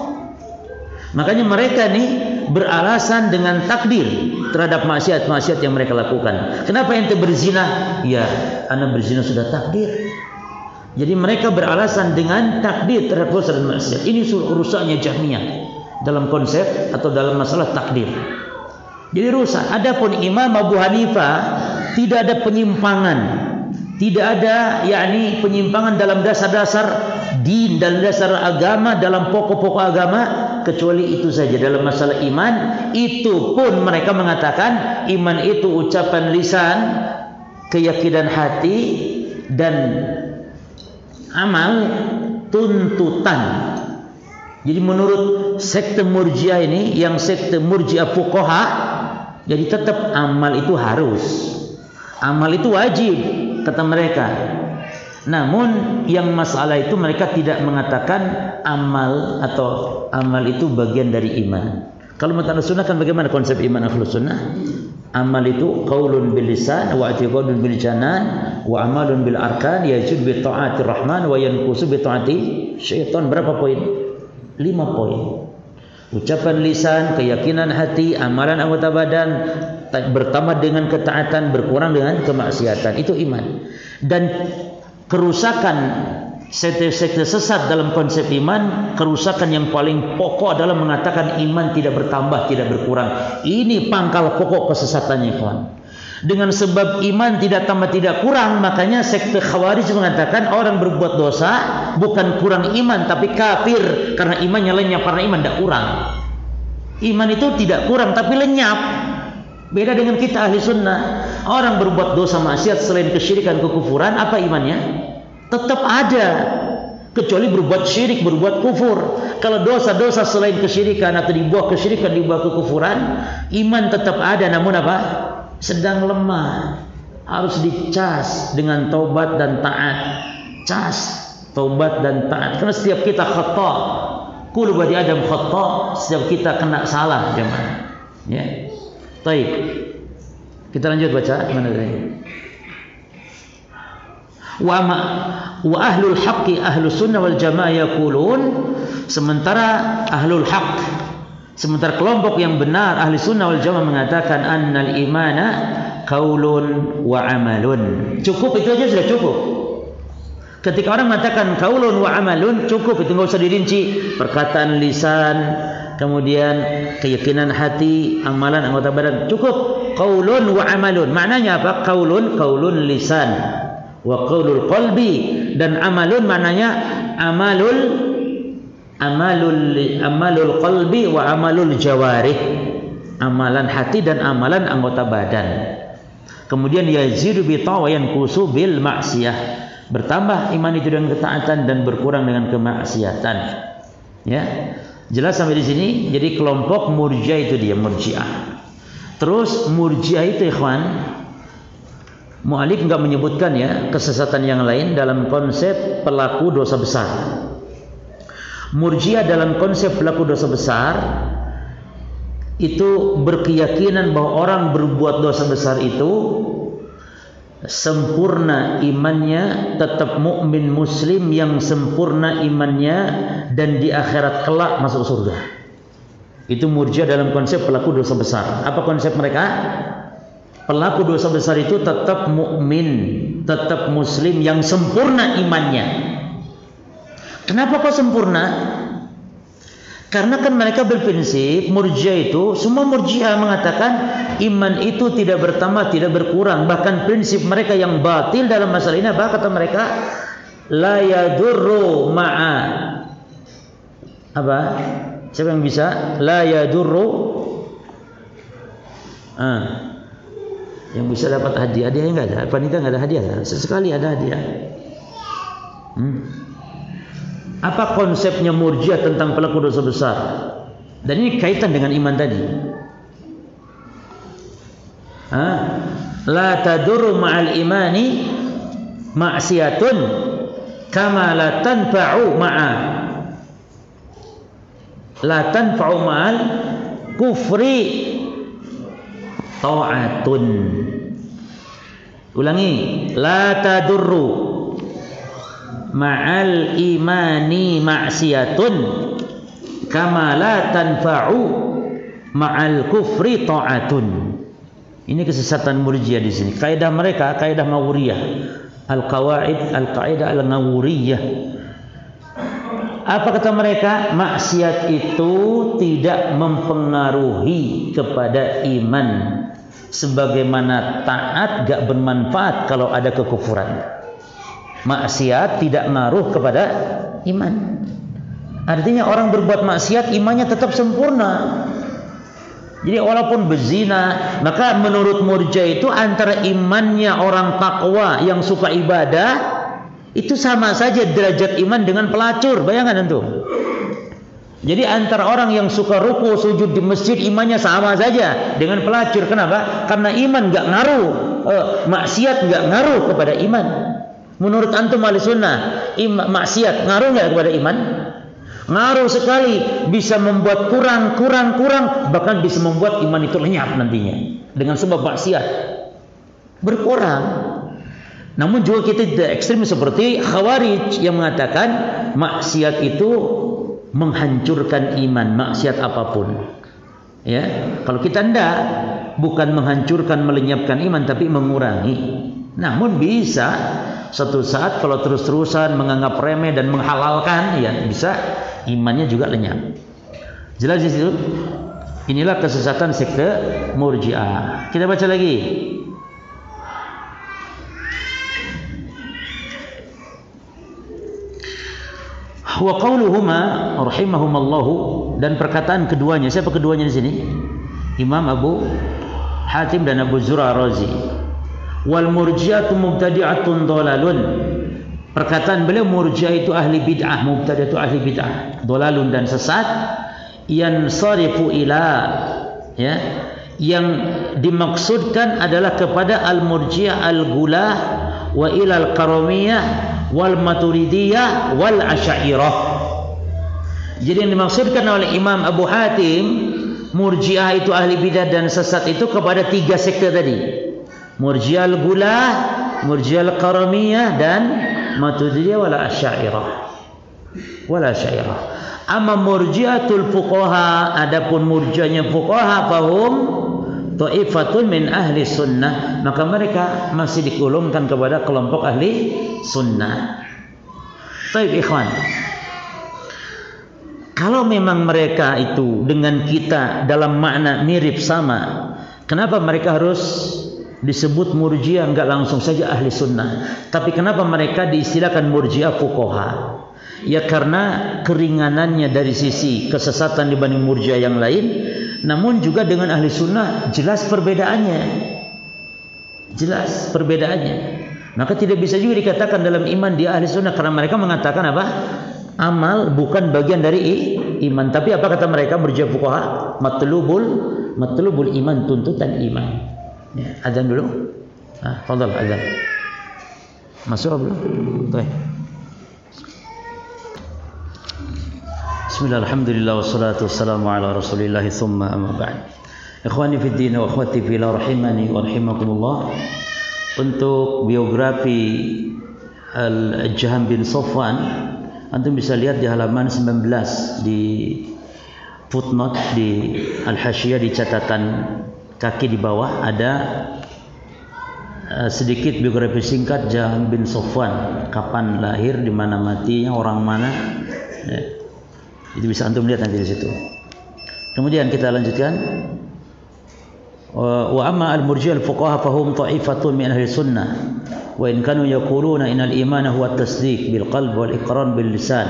Speaker 1: Makanya mereka nih beralasan dengan takdir terhadap maksiat-maksiat yang mereka lakukan. Kenapa ente berzina? Ya, ana berzina sudah takdir. Jadi mereka beralasan dengan takdir terhadap dosa dan maksiat. Ini rusaknya Jahmiyah dalam konsep atau dalam masalah takdir. Jadi rusak. Adapun Imam Abu Hanifah tidak ada penyimpangan. Tidak ada yakni penyimpangan dalam dasar-dasar din, dalam dasar agama, dalam pokok-pokok agama, kecuali itu saja. Dalam masalah iman, itu pun mereka mengatakan iman itu ucapan lisan, keyakinan hati, dan amal tuntutan. Jadi menurut sekte Murji'ah ini, yang sekte Murji'ah fuqaha, jadi tetap amal itu harus, amal itu wajib kata mereka. Namun yang masalah itu mereka tidak mengatakan amal atau amal itu bagian dari iman. Kalau menurut Ahlus Sunnah kan bagaimana konsep iman Ahlus Sunnah? Amal itu qaulun bil lisan wa i'tiqadun bil janan wa amalun bil arkan yajud bi ta'atir rahman wa yanqusu bi ta'ati syaitan. Berapa poin? 5 poin. Ucapan lisan, keyakinan hati, amalan anggota badan, bertambah dengan ketaatan, berkurang dengan kemaksiatan. Itu iman. Dan kerusakan sekte-sekte sesat dalam konsep iman, kerusakan yang paling pokok adalah mengatakan iman tidak bertambah, tidak berkurang. Ini pangkal pokok kesesatannya, kawan. Dengan sebab iman tidak tambah tidak kurang, makanya sekte Khawarij mengatakan orang berbuat dosa bukan kurang iman tapi kafir, karena imannya lenyap, karena iman tidak kurang. Iman itu tidak kurang tapi lenyap. Beda dengan kita ahli sunnah. Orang berbuat dosa maksiat selain kesyirikan, kekufuran, apa imannya? Tetap ada, kecuali berbuat syirik, berbuat kufur. Kalau dosa-dosa selain kesyirikan atau di bawah kesyirikan, di bawah kekufuran, iman tetap ada, namun apa? Sedang lemah. Harus dicas dengan taubat dan taat. Cas, taubat dan taat. Karena setiap kita khata, kullu bani adam khata, setiap kita kena salah, jemaah. Ya. Baik. Kita lanjut baca mana tadi? Wa ahlul haqqi ahlus sunnah wal jamaah yaqulun, sementara ahlul haqq, sementara kelompok yang benar ahli sunnah wal jamaah mengatakan annal imana qaulun wa amalun. Cukup itu aja sudah cukup. Ketika orang mengatakan qaulun wa amalun, cukup itu, enggak usah dirinci. Perkataan lisan, kemudian keyakinan hati, amalan anggota badan, cukup. Qaulun wa amalun. Maknanya apa? Qaulun lisan, wa qaulul qalbi dan amalun maknanya amalul qalbi wa amalul jawarih, amalan hati dan amalan anggota badan. Kemudian yazidu bi tawayan kusu bil maksiyah, bertambah iman itu dengan ketaatan dan berkurang dengan kemaksiatan. Ya, jelas sampai di sini. Jadi kelompok Murji'ah itu dia, Murji'ah. Terus Murji'ah itu ikhwan, mu'alif enggak menyebutkan ya kesesatan yang lain dalam konsep pelaku dosa besar. Murji'ah dalam konsep pelaku dosa besar itu berkeyakinan bahwa orang berbuat dosa besar itu sempurna imannya, tetap mukmin muslim yang sempurna imannya, dan di akhirat kelak masuk surga. Itu Murji'ah dalam konsep pelaku dosa besar. Apa konsep mereka? Pelaku dosa besar itu tetap mukmin, tetap muslim yang sempurna imannya. Kenapa kok sempurna? Karena kan mereka berprinsip, Murji'ah itu, semua Murji'ah mengatakan iman itu tidak bertambah, tidak berkurang. Bahkan prinsip mereka yang batil dalam masalah ini apa kata mereka? La yadurru ma'a apa? Siapa yang bisa? La yadurru yang bisa dapat hadiah. Hadiahnya enggak ada. Panitia enggak ada hadiah. Sesekali ada hadiah. Apa konsepnya Murji'ah tentang pelaku dosa besar? Dan ini kaitan dengan iman tadi. La tadurru ma'al imani ma'siyatun kama la tanfa'u ma'al kufri ta'atun. Ulangi, la tadurru ma'al imani ma'siyatun kama la tanfa'u ma'al kufri ta'atun. Ini kesesatan Murji'ah di sini. Kaidah mereka kaidah Ngawuriyah. Al-qaidah al-Ngawuriyah. Apa kata mereka? Maksiat itu tidak mempengaruhi kepada iman, sebagaimana taat gak bermanfaat kalau ada kekufuran. Maksiat tidak ngaruh kepada iman. Artinya orang berbuat maksiat imannya tetap sempurna. Jadi walaupun berzina, maka menurut Murji'ah itu antara imannya orang takwa yang suka ibadah itu sama saja derajat iman dengan pelacur. Bayangkan antum. Jadi antara orang yang suka ruku sujud di masjid imannya sama saja dengan pelacur. Kenapa? Karena iman enggak ngaruh, maksiat enggak ngaruh kepada iman. Menurut antum ahli sunnah, maksiat ngaruh nggak kepada iman? Ngaruh sekali, bisa membuat kurang, bahkan bisa membuat iman itu lenyap nantinya dengan sebab maksiat berkurang. Namun juga kita tidak ekstrim seperti Khawarij yang mengatakan maksiat itu menghancurkan iman, maksiat apapun. Ya, kalau kita enggak, bukan menghancurkan, melenyapkan iman, tapi mengurangi. Namun bisa satu saat kalau terus-terusan menganggap remeh dan menghalalkan, ya bisa imannya juga lenyap. Jelas di situ. Inilah kesesatan sekte Murji'ah. Kita baca lagi. Wa qauluhuma rahimahumallahu, dan perkataan keduanya. Siapa keduanya di sini? Imam Abu Hatim dan Abu Zur'ah Razi. Wal murji'atu mubtadi'atun dhalalun. Perkataan beliau Murji'ah itu ahli bid'ah, mubtadi' itu ahli bid'ah, dhalalun dan sesat. Yansarifu ila, ya, yang dimaksudkan adalah kepada al-murji'ah al-gulah wa ila al-karamiyah wal maturidiyah wal asy'ariyah. Jadi yang dimaksudkan oleh Imam Abu Hatim Murji'ah itu ahli bid'ah dan sesat itu kepada tiga sekte tadi. Murji'ah al-gulah, Murji'ah al-karamiyah, dan Maturidiyah wala asy'ariyah. Wala asy'ariyah. Amma Murji'atul fuqaha, adapun murji'ahnya fuqaha, fahum ta'ifatun min ahli sunnah, maka mereka masih digolongkan kepada kelompok ahli sunnah. Baik ikhwan, kalau memang mereka itu dengan kita dalam makna mirip sama, kenapa mereka harus disebut Murji'ah enggak langsung saja ahli sunnah. Tapi kenapa mereka diistilahkan Murji'ah fuqaha? Ya karena keringanannya dari sisi kesesatan dibanding Murji'ah yang lain, namun juga dengan ahli sunnah jelas perbedaannya. Jelas perbedaannya. Maka tidak bisa juga dikatakan dalam iman dia ahli sunnah, karena mereka mengatakan apa? Amal bukan bagian dari iman. Tapi apa kata mereka Murji'ah fuqaha? Matlubul iman, tuntutan iman. Ya, azan dulu. Fadhal azan. Masuk belum? Baik. Bismillah, alhamdulillah, wassalatu wassalamu ala rasulillah, thumma amma ba'd. Ikhwani fid din wa akhwati fillah rahimani wa rahimakumullah. Untuk biografi Al-Jaham bin Safwan, antum bisa lihat di halaman 19 di footnote di Al-Hasyiyah, di catatan kaki di bawah ada sedikit biografi singkat Jaham bin Safwan, kapan lahir, di mana matinya, orang mana. Ya. Itu bisa antum lihat nanti di situ. Kemudian kita lanjutkan. Wa amma al-murji'ah al-fuqaha fahum ta'ifatun min ahli sunnah wa in kanu yaquluna innal imana huwa at-tasdiq bil qalb wal iqrar bil lisan.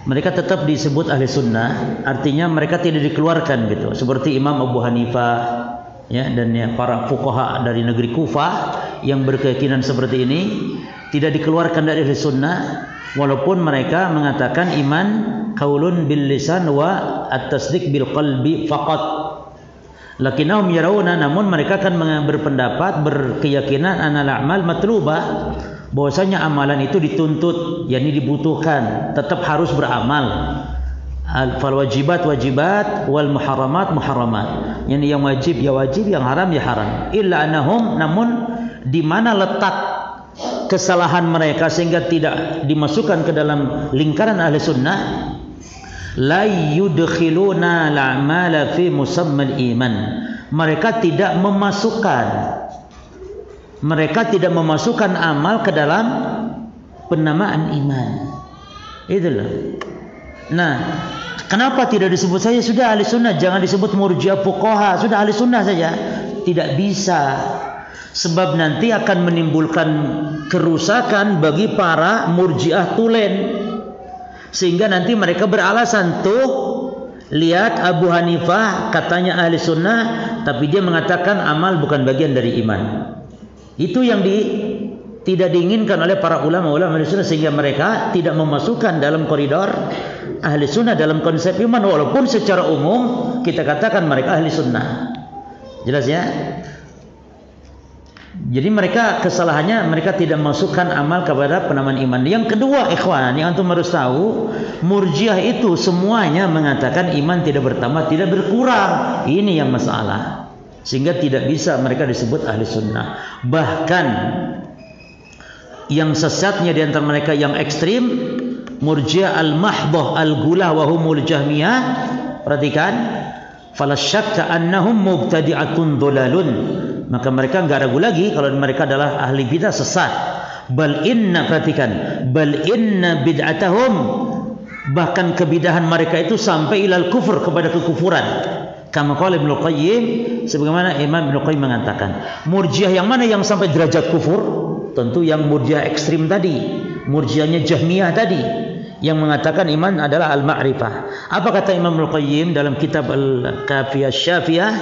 Speaker 1: Mereka tetap disebut ahli sunnah, artinya mereka tidak dikeluarkan gitu. Seperti Imam Abu Hanifah ya, dan ya, para fuqaha dari negeri Kufah yang berkeyakinan seperti ini tidak dikeluarkan dari ahli sunnah, walaupun mereka mengatakan iman qaulun bil lisan wa at-tasdiq bil qalbi faqat. Lakinnahum yarawna, namun mereka akan berpendapat, berkeyakinan anal a'mal matlubah, bahwasanya amalan itu dituntut, yakni dibutuhkan, tetap harus beramal. Fal wajibat wajibat wal muharramat muharramat. Yani yang wajib ya wajib, yang haram ya haram. Illa annahum, namun di mana letak kesalahan mereka sehingga tidak dimasukkan ke dalam lingkaran ahli sunnah? La yudkhiluna al-a'mala fi musammal iman. Mereka tidak memasukkan amal ke dalam penamaan iman. Itulah. Nah, kenapa tidak disebut saja sudah ahli sunnah, jangan disebut Murji'ah fuqaha, sudah ahli sunnah saja? Tidak bisa. Sebab nanti akan menimbulkan kerusakan bagi para Murji'ah tulen. Sehingga nanti mereka beralasan, tuh lihat Abu Hanifah katanya ahli sunnah, tapi dia mengatakan amal bukan bagian dari iman. Itu yang tidak diinginkan oleh para ulama-ulama ahli sunnah, sehingga mereka tidak memasukkan dalam koridor ahli sunnah dalam konsep iman, walaupun secara umum kita katakan mereka ahli sunnah. Jelas ya? Jadi mereka kesalahannya, mereka tidak masukkan amal kepada penamaan iman. Yang kedua, ikhwan, yang antum harus tahu, Murji'ah itu semuanya mengatakan iman tidak bertambah, tidak berkurang. Ini yang masalah. Sehingga tidak bisa mereka disebut ahli sunnah. Bahkan yang sesatnya di antara mereka yang ekstrim, Murji'ah al-mahdhah al-gulah wa humul jahmiyah. Perhatikan, fala syakka annahum mubtadi'atun dhalalun. Maka mereka enggak ragu lagi kalau mereka adalah ahli bidah sesat. Bal inna, perhatikan, bal inna bid'atahum, bahkan kebidahan mereka itu sampai ilal kufur, kepada kekufuran. Kama qala Ibnu Qayyim, sebagaimana Imam Ibnu Qayyim mengatakan, Murji'ah yang mana yang sampai derajat kufur? Tentu yang Murji'ah ekstrim tadi, Murji'ahnya Jahmiyah tadi, yang mengatakan iman adalah al-ma'rifah. Apa kata Imam Ibnu Qayyim dalam kitab Al-Kafiyah Syafiyah?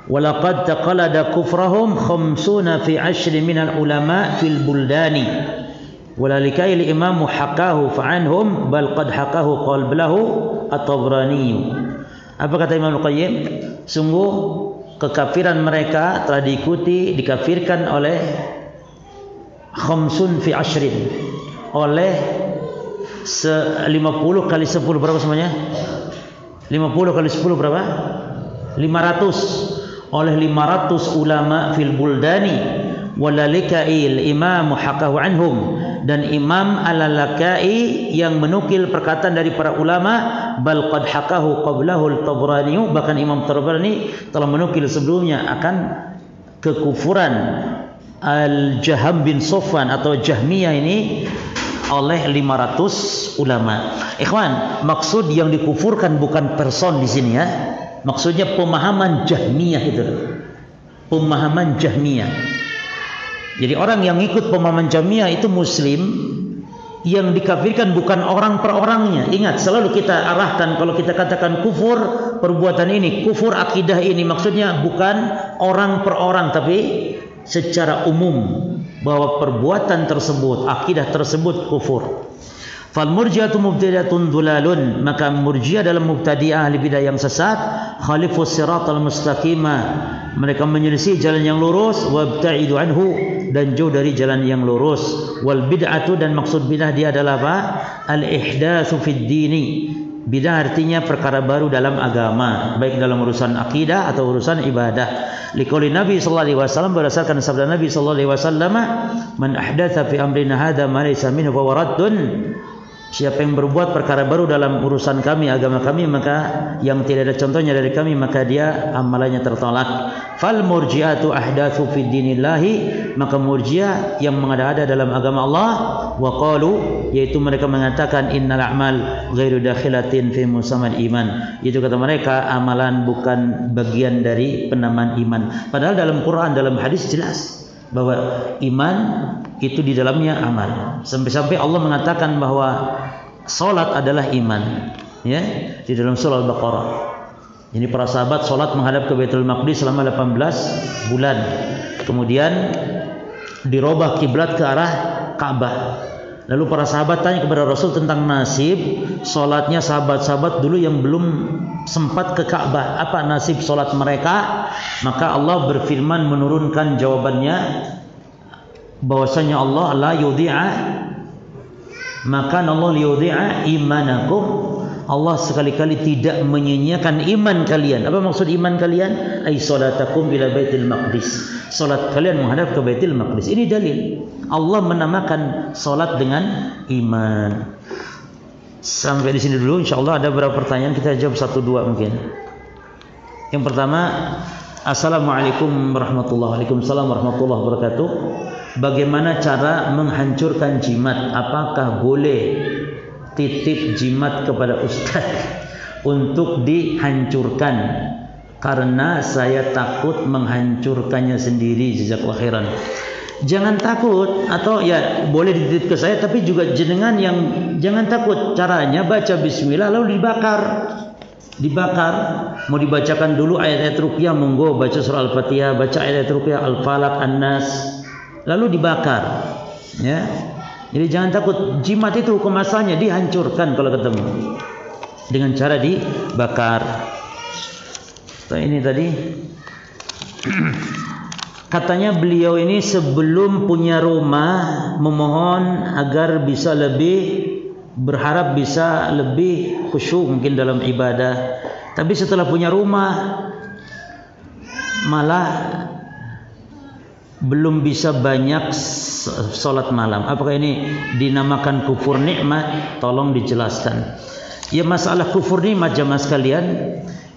Speaker 1: Walaqad taqalada kufrahum 50 fi 10 minal ulama fil buldani walalika il imam hakahu fa'anhum bal qad hakahu qalblahu at-Tabrani. Apa kata Imam Al-Qayyim? Sungguh kekafiran mereka telah diikuti, dikafirkan oleh 50 fi 10, oleh 50 kali 10 berapa semuanya? 50 kali 10 berapa? 500. Oleh 500 ulama fil buldani walalikail imam hakahu anhum, dan Imam Al-Lalakai yang menukil perkataan dari para ulama, bal qad hakahu qablahu al-Tabrani, bahkan Imam Tabrani telah menukil sebelumnya akan kekufuran Al-Jaham bin Safwan atau Jahmiyah ini oleh 500 ulama. Ikhwan, maksud yang dikufurkan bukan person di sini ya. Maksudnya pemahaman Jahmiyah itu. pemahaman Jahmiyah. Jadi orang yang ikut pemahaman Jahmiyah itu muslim, yang dikafirkan bukan orang per orangnya. Ingat, selalu kita arahkan kalau kita katakan kufur perbuatan ini, kufur akidah ini, maksudnya bukan orang per orang, tapi secara umum bahwa perbuatan tersebut, akidah tersebut kufur. Fal murji'atu mubtadi'atun dulalun, maka murji'ah dalam mubtadi'ah ahli bidah yang sesat, khalifus siratal mustaqimah, mereka menyelisih jalan yang lurus, wabta'idu anhu, dan jauh dari jalan yang lurus. Wal bid'atu, dan maksud bidah dia adalah apa? Al ihdatsu fid dini. Bidah artinya perkara baru dalam agama, baik dalam urusan akidah atau urusan ibadah. Liqauli Nabi sallallahu alaihi wasallam, berdasarkan sabda Nabi sallallahu alaihi wasallam, man ahdatsa fi amrina hadza ma laysa minhu fa waraddun. Siapa yang berbuat perkara baru dalam urusan kami, agama kami, maka yang tidak ada contohnya dari kami, maka dia amalannya tertolak. Fal murji'atu ahdatsu fid dinillahi, maka murji'ah yang mengada-ada dalam agama Allah. Wa qalu, yaitu mereka mengatakan innal a'mal ghairu dakhilatin fi musammal iman. Itu kata mereka, amalan bukan bagian dari penamaan iman. Padahal dalam Quran, dalam hadis jelas bahwa iman itu di dalamnya amal. Sampai-sampai Allah mengatakan bahwa salat adalah iman, ya, di dalam surah Al-Baqarah. Ini para sahabat salat menghadap ke Baitul Maqdis selama 18 bulan. Kemudian dirubah kiblat ke arah Ka'bah. Lalu para sahabat tanya kepada Rasul tentang nasib salatnya sahabat-sahabat dulu yang belum sempat ke Ka'bah. Apa nasib salat mereka? Maka Allah berfirman menurunkan jawabannya, bahwasanya Allah la yudhi'a, maka Allah liyudhi'a imanakum. Allah sekali-kali tidak menyia-nyiakan iman kalian. Apa maksud iman kalian? Ai salatakum ila Baitul Maqdis. Salat kalian menghadap ke Baitul Maqdis. Ini dalil. Allah menamakan salat dengan iman. Sampai di sini dulu, insyaallah ada beberapa pertanyaan, kita jawab 1-2 mungkin. Yang pertama, Assalamualaikum warahmatullahi wabarakatuh. Bagaimana cara menghancurkan jimat? Apakah boleh titip jimat kepada ustaz untuk dihancurkan? Karena saya takut menghancurkannya sendiri. Jazakallahu khairan. Jangan takut, atau ya boleh dititip ke saya, tapi juga jenengan yang jangan takut. Caranya baca bismillah lalu dibakar. Dibakar, mau dibacakan dulu ayat-ayat ruqyah, monggo baca surah Al-Fatihah, baca ayat-ayat ruqyah Al-Falaq, An-Nas, lalu dibakar, ya. Jadi jangan takut, jimat itu hukum asalnya dihancurkan kalau ketemu dengan cara dibakar. Ini tadi katanya beliau ini sebelum punya rumah memohon agar bisa lebih, berharap bisa lebih khusyuk mungkin dalam ibadah. Tapi setelah punya rumah malah belum bisa banyak sholat malam. Apakah ini dinamakan kufur nikmat? Tolong dijelaskan. Ya, masalah kufur nikmat jamaah sekalian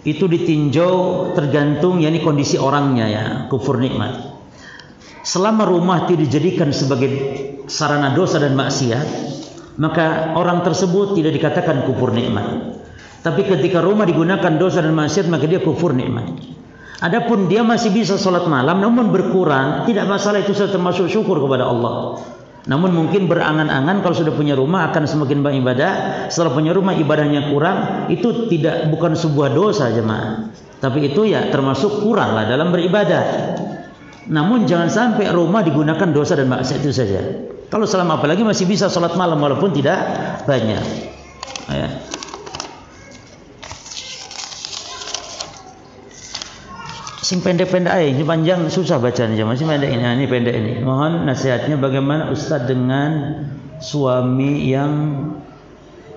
Speaker 1: itu ditinjau tergantung yakni kondisi orangnya, ya. Kufur nikmat, selama rumah tidak dijadikan sebagai sarana dosa dan maksiat, maka orang tersebut tidak dikatakan kufur nikmat. Tapi ketika rumah digunakan dosa dan maksiat, maka dia kufur nikmat. Adapun dia masih bisa sholat malam namun berkurang, tidak masalah, itu sudah termasuk syukur kepada Allah. Namun mungkin berangan-angan kalau sudah punya rumah akan semakin banyak ibadah. Setelah punya rumah ibadahnya kurang, itu bukan sebuah dosa jemaah, tapi itu ya termasuk kurang lah dalam beribadah. Namun jangan sampai rumah digunakan dosa dan maksiat, itu saja. Kalau selama apalagi masih bisa sholat malam walaupun tidak banyak, ya. Sing pendek-pendek aja, ini panjang susah bacanya, masih pendek ini. Ini pendek ini. Mohon nasihatnya bagaimana Ustaz dengan suami yang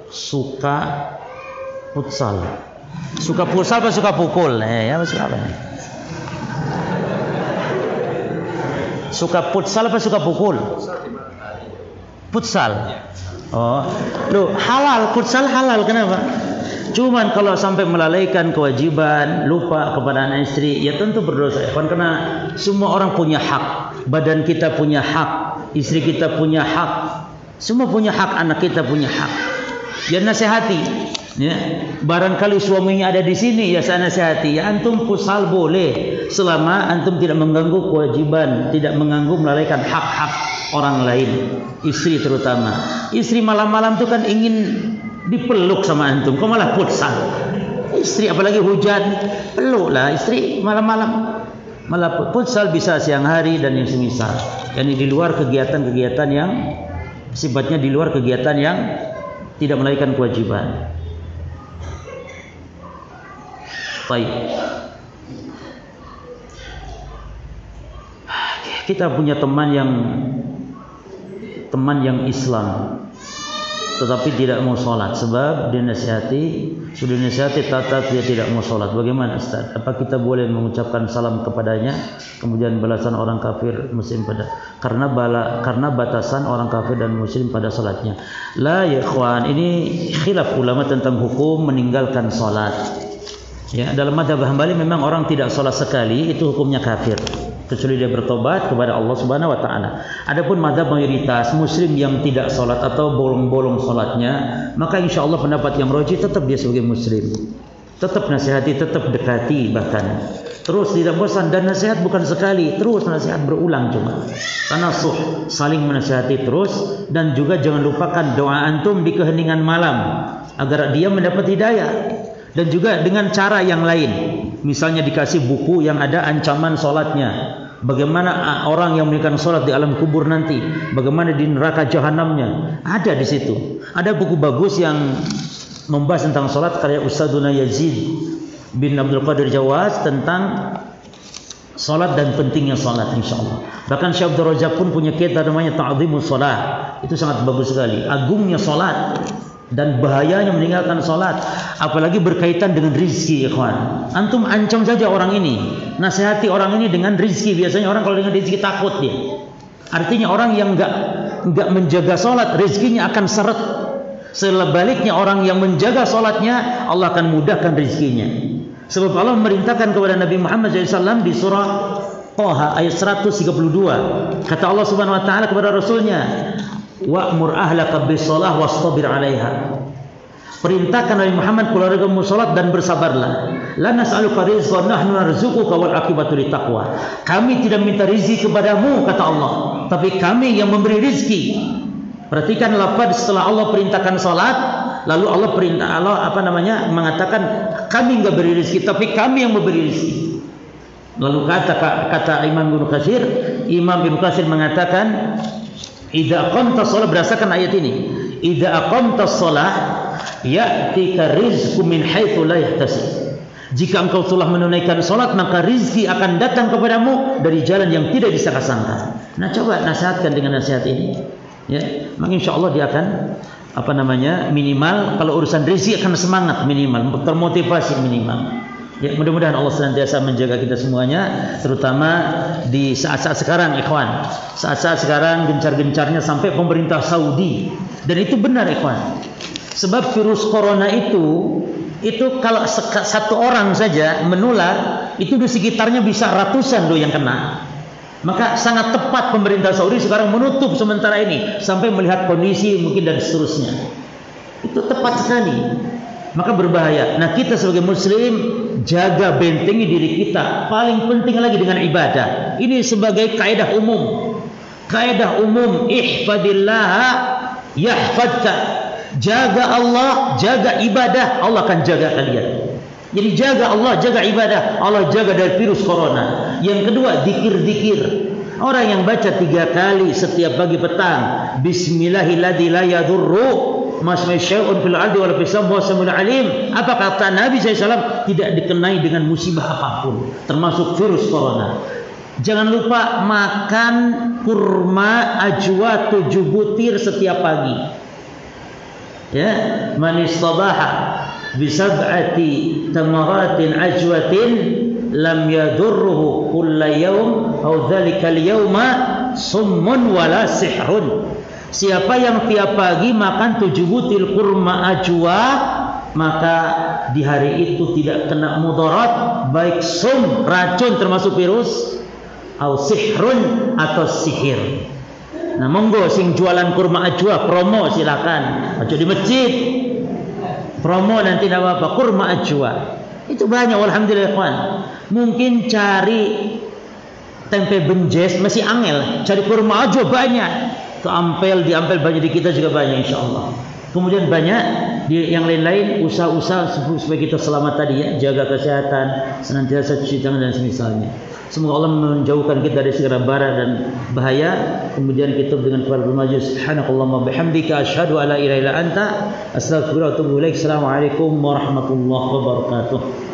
Speaker 1: suka futsal. Suka futsal apa suka pukul? Ya suka apa? Suka futsal apa suka pukul? Futsal. Oh, loh, halal, futsal halal, kenapa? Cuman kalau sampai melalaikan kewajiban, lupa kepada anak istri, ya tentu berdosa. Karena semua orang punya hak. Badan kita punya hak, istri kita punya hak, semua punya hak, anak kita punya hak. ya nasihati. Ya, barangkali suaminya ada di sini, ya saya nasihati. Ya antum futsal boleh selama antum tidak mengganggu kewajiban, tidak mengganggu melalaikan hak-hak orang lain, istri terutama. Istri malam-malam itu kan ingin dipeluk sama antum, kok malah futsal? Istri apalagi hujan, peluklah istri malam-malam. Malah futsal bisa siang hari dan yang semisal. Yani di luar kegiatan-kegiatan yang sifatnya di luar kegiatan yang tidak melalaikan kewajiban. Baik. Kita punya teman yang Islam tetapi tidak mau sholat sebab sudah dinasihati tetap dia tidak mau sholat. Bagaimana Ustaz? Apa kita boleh mengucapkan salam kepadanya kemudian balasan orang kafir muslim karena batasan orang kafir dan muslim pada sholatnya? La ya ikhwan, ini khilaf ulama tentang hukum meninggalkan sholat. Ya, dalam mazhab Hambali memang orang tidak sholat sekali itu hukumnya kafir kecuali dia bertobat kepada Allah Subhanahu wa taala. Adapun mazhab mayoritas muslim yang tidak sholat atau bolong-bolong sholatnya, maka insyaallah pendapat yang rajih tetap dia sebagai muslim. Tetap nasihati, tetap dekati bahkan. Terus tidak bosan dan nasihat bukan sekali, terus nasihat berulang cuma. Tanasuh, saling menasihati terus dan juga jangan lupakan doa antum di keheningan malam agar dia mendapat hidayah. Dan juga dengan cara yang lain, misalnya dikasih buku yang ada ancaman sholatnya, bagaimana orang yang meninggalkan sholat di alam kubur nanti, bagaimana di neraka jahanamnya, ada di situ. Ada buku bagus yang membahas tentang sholat karya Ustadzuna Yazid bin Abdul Qadir Jawaz tentang sholat dan pentingnya sholat insyaallah. Bahkan Syekh Abdul Razak pun punya kitab namanya Ta'dhimus Shalah, itu sangat bagus sekali, agungnya sholat dan bahayanya meninggalkan sholat, apalagi berkaitan dengan rizki. Ikhwan, antum ancam saja orang ini, nasihati orang ini dengan rizki. Biasanya orang kalau dengan rizki takut dia. Artinya orang yang enggak menjaga sholat, rizkinya akan seret. Sebaliknya orang yang menjaga sholatnya, Allah akan mudahkan rizkinya. Sebab Allah memerintahkan kepada Nabi Muhammad SAW di surah Thaha ayat 132. Kata Allah Subhanahu Wa Taala kepada Rasulnya, wa'mur ahlaka bis-shalah wastabir 'alaiha. Perintahkan Nabi Muhammad keluargamu salat dan bersabarlah. La nas'aluka rizqan nahnu narzuquka wal aqibatu littaqwa. Kami tidak minta rezeki kepadamu kata Allah, tapi kami yang memberi rezeki. Perhatikan lafaz setelah Allah perintahkan salat, lalu Allah mengatakan kami enggak beri rezeki tapi kami yang memberi rezeki. Lalu kata Imam Ibnu Katsir mengatakan idza aqamta shalah, berdasarkan ayat ini, idza aqamta shalah ya'tika rizqu min haitsu la yahtasib. Jika engkau telah menunaikan salat, maka rizki akan datang kepadamu dari jalan yang tidak disangka-sangka. Nah, coba nasihatkan dengan nasihat ini, ya, maka insyaallah dia akan minimal kalau urusan rezeki akan semangat, minimal termotivasi minimal. Ya, mudah-mudahan Allah senantiasa menjaga kita semuanya, terutama di saat-saat sekarang, ikhwan. Saat-saat sekarang gencar-gencarnya sampai pemerintah Saudi. Dan itu benar, ikhwan. Sebab virus corona itu kalau satu orang saja menular, itu di sekitarnya bisa ratusan yang kena. Maka sangat tepat pemerintah Saudi sekarang menutup sementara ini sampai melihat kondisi mungkin dan seterusnya. Itu tepat sekali. Maka berbahaya. Nah, kita sebagai muslim jaga bentengi diri kita. Paling penting lagi dengan ibadah. Ini sebagai kaidah umum. Kaidah umum, ihfadillah yahfadka. Jaga Allah, jaga ibadah, Allah akan jaga kalian. Jadi jaga Allah, jaga ibadah, Allah jaga dari virus corona. Yang kedua, zikir-zikir. Orang yang baca 3 kali setiap pagi petang, bismillahilladzi la yadurru masmasya'un fil ardi wal fisam wa samul alim. Apa kata Nabi SAW? Tidak dikenai dengan musibah apapun, termasuk virus corona. Jangan lupa makan kurma ajwa 7 butir setiap pagi. Ya, man istabaha bi sab'ati tamaratin ajwatin lam yadurruhu kulla yawm aw dzalikal yawma summun wala sihrun. Siapa yang tiap pagi makan 7 butir kurma ajwa, maka di hari itu tidak kena mudarat, baik sum, racun termasuk virus, atau sihrun atau sihir. Nah, monggo sing jualan kurma ajwa promo silakan. Aja di masjid. Promo nanti nama apa? Kurma ajwa. Itu banyak, alhamdulillah kawan. Mungkin cari tempe benjes masih angel, cari kurma ajwa banyak. Diampel banyak, di kita juga banyak insyaallah. Kemudian banyak di yang lain-lain usaha-usaha supaya kita selamat tadi ya, jaga kesehatan, senantiasa cuci tangan dan semisalnya. Semoga Allah menjauhkan kita dari segala bara dan bahaya. Kemudian kita dengan kepada bermaju. Subhanakallahumma bihamdika asyhadu alla ilaha illa anta astaghfiruka wa atubu ilaik. Assalamualaikum warahmatullahi wabarakatuh.